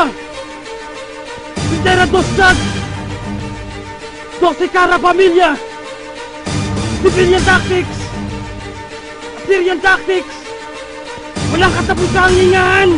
Una, Pindera Dostag, 12 Cara Pamilya, Civilian Tactics, Syrian Tactics, walang katapusang hingahan.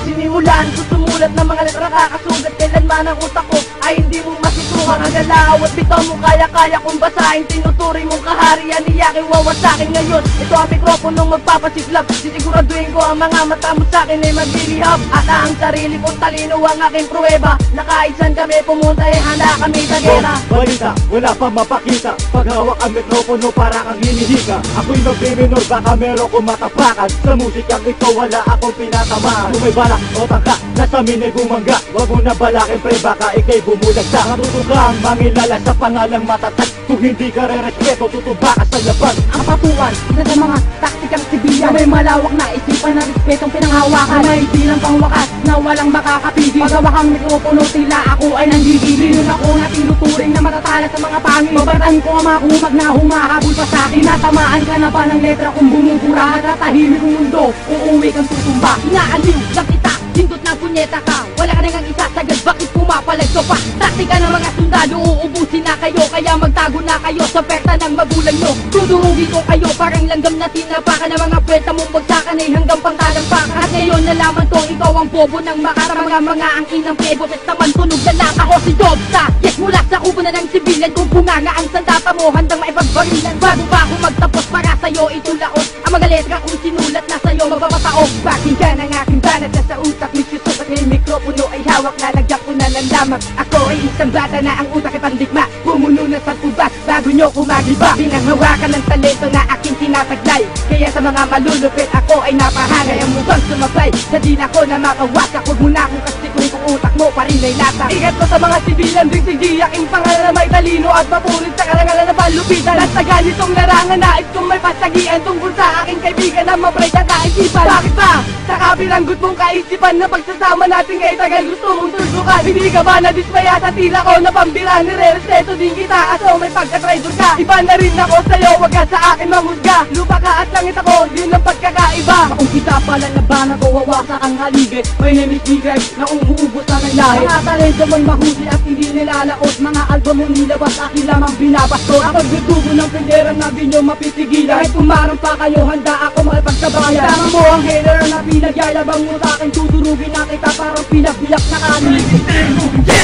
Sinimulan ko sumulat ng mga letra kakasugat. Kailanman ang utak ko ay hindi mo masusuhan. Ang galaw at bitaw mo kaya-kaya kong basahin. Tinuturi mong kaharian, iyakin wawasakin ngayon. Ito ang mikroponong magpapasiklab. Sisiguraduhin ko ang mga mata mo sa'kin ay maglilihab. At ang sarili kong talino ang aking pruweba. Na kahit saan kami pumunta ay handa kami sa gera. Balita, wala pa mapakita. Paghawak ang mikropono para kang hinihika. Ako'y magbiminor, baka meron kong matapakan. Sa musikang ito wala akong pinatamaan. Kung may balak o tangka, nasa amin ay bumangga. Wag mo na balakin pre, baka ikay bumulagsa. Matuto ka ang mangilala sa pangalang matatag. Kung hindi ka re-respeto, tutuba ka sa laban. Ang patuan, isa sa mga taktikang sibilyan. May malawak na isipan na respetong pinanghawakan. May bilang pangwakas na walang makakapigil. Pagawakang mikropono tila ako ay nanggigilin. Yun ako na tinuturing na matatala sa mga pangil. Babatan ko ang mga kumag na humahabol pa sa akin. Natamaan ka na ba ng letra kung bumubura? Natatahimik ang mundo, uuwi kang tutumba. Inaaliw lang kita, hindot na punyeta ka. Wala ka nang isasagad, bakit pumapalagso pa? Taktika ng mga sundalo, uubusin na kayo. Kaya magtago na kayo sa perta ng magulang nyo. Dudurugin ko kayo, parang langgam na tinapakan. Ng mga pweta mong bagsakan ay hanggang pangtalampakan. At ngayon nalaman ko, ikaw ang bobo ng makara. Mga ang inang pebos at naman tunog na lang. Ako si Dobsa, yes mula sa kubo na ng sibilyan. Kung bunganga ang sandata mo, handang maipagbarilan. Bago pa ako magtapos para sa'yo itulaos ang mga letra kong sinulat na sa'yo mababataong. Pakinggan ang aking banat na sa utak. Misyusok at may mikropono ay hawak. Lalagyak ko na lang lamang. Ako ay isang bata na ang utak ay pandigma. Pumuno na sa tubas bago nyo kumagiba. Pinanghawakan ng talento na aking tinataglay. Kaya sa mga malulupit ako ay napahangay. Ang mukhang sumabay sa dila ko na makawasak. Huwag mo na akong kastikong kung utak mo pa rin ay nasa. Ingat ko sa mga sibilan din si G. Aking pangalan na may talino at mapulit sa karangalan na palupitan. At sa ganitong larangan nais kong may pasagian tungkol sa aking kaibigan na mabright ang kaisipan. Bakit ba? Sa kabilanggot mong kaisipan na pagsasama natin kay tagal gusto mong tuldukan. Hindi ka ba nadismaya sa tila ko na pambira? Nire-respeto din kita aso may pagka-traitor ka. Iba na rin ako sa'yo, wag ka sa akin manghusga. Lupa ka at langit ako, yun ang pagkakaiba. Kung kita pala labanan ko, wawasak ang haligid. May name is Miguel na umuubos na ng lahi. Mga talento mo'y mahusay at hindi nilalaot. Mga album mo nilabas, akin lamang binabastos. Ako gutubo ng pindera na di nyo mapitigilan. Kahit kumarang pa kayo, handa ako makipagsabayan. Tama mo ang hater na pinagyayabang mo sa akin. Tuturugin na kita parang pinagbiyak na kanin.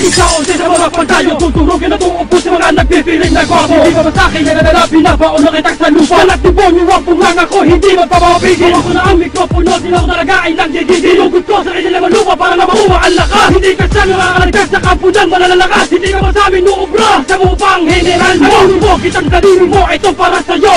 Ikaw sa mga pagtayo, tuturugin na tuupo sa mga nagpipiling na gwapo. Hindi ka ba sa'kin na nanalapi na baon na kitang sa lupa? Walang demonyo ang pungang ako, hindi magpapapigil. Ako na ang mikropono, sila ko talaga ay nanggigigil. Inugot ko sa kanilang lupa para na mauwa ang lakas. Hindi ka siya nakakaligtas sa kampo ng malalakas. Hindi ka ba sa amin nuubra sa mupang general mo? Mo, kitang daliri mo, ito para sa'yo.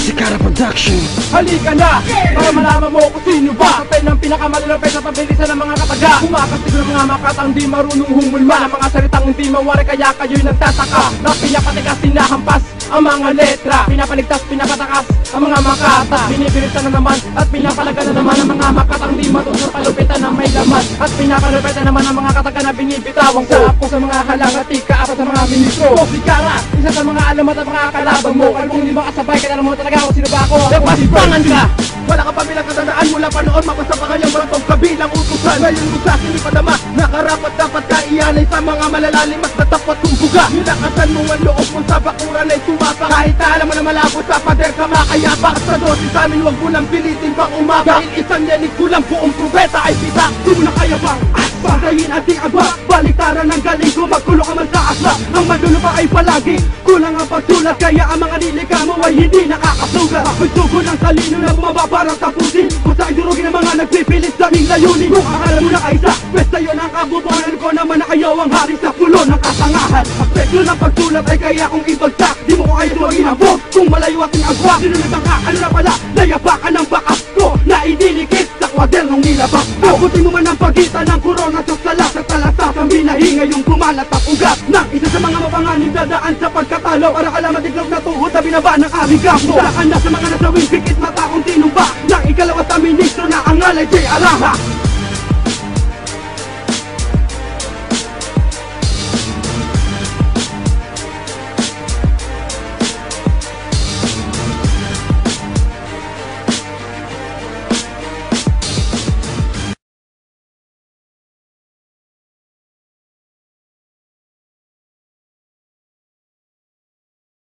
Si Cara Production. Halika na, para malaman mo kung sino ba. Kapay ng pinakamalulapit sa pabilisan ng mga kataga. Kumakastig ng mga makatang di marunong humulma. Ng mga salitang hindi mawari kaya kayo'y nagtataka. Na pinapatikas, sinahampas ang mga letra. Pinapaligtas, pinapatakas ang mga makata. Binibiritan na naman at pinapalaga na naman ang mga makatang di matuto palupitan na may laman. At pinapalupitan naman ang mga kataga na binibitawang sa apo sa mga halangat. Ika-apat sa mga ministro. O si Cara, isa sa mga alamat at mga kalabang mo. Kung di makasabay ka na mo talaga ako, sino ba ako? Napasipangan ka! Wala ka pa bilang katandaan mula pa noon. Mabasa pa kanyang barantong kabilang utusan. Ngayon mo sa akin ipadama, nakarapat dapat ka iyanay sa mga malalalim at natapat kumbuga. Nilakasan mo ang loob mo sa bakuran ay tumapa. Kahit alam mo na malabo sa pader ka makayapa. At sa dosis sa amin huwag mo lang pilitin pang umaga. Dahil isang yanig ko lang buong propeta ay pita. Di mo na kaya bang patayin ating agwa. Baliktaran ng galing ko, magkulo ka man sa asla. Ang madulo pa ay palagi kulang ang pagsulat. Kaya ang mga nilika mo ay hindi nakakasugat. May sugo ng talino na bumaba parang tapusin. Kung saan durugin ang mga nagpipilit sa aming layunin. Kung akala mo na kaisa, besta yun ang kabubuhan ko naman na kayo ang hari sa pulo ng katangahan. Aspekto ng pagsulat ay kaya kong ibagsak. Di mo ko kayo tumaginabot kung malayo ating agwa. Sinunod ka, ano na pala, nayapakan ng bakas ko na idinikit sa kwadernong nilabas ko. Abutin mo man ang pagitan ng korona sa salas at talasas. Ang binahinga yung kumalat at ugat ng isa sa mga mapanganib dadaan sa pagkatalo. Para alaman iglog na tuhod sa binaba ng aming kampo. Saan na sa mga nasawing pikit mata kong tinumba ng ikalawa sa ministro na ang alay J. Arama.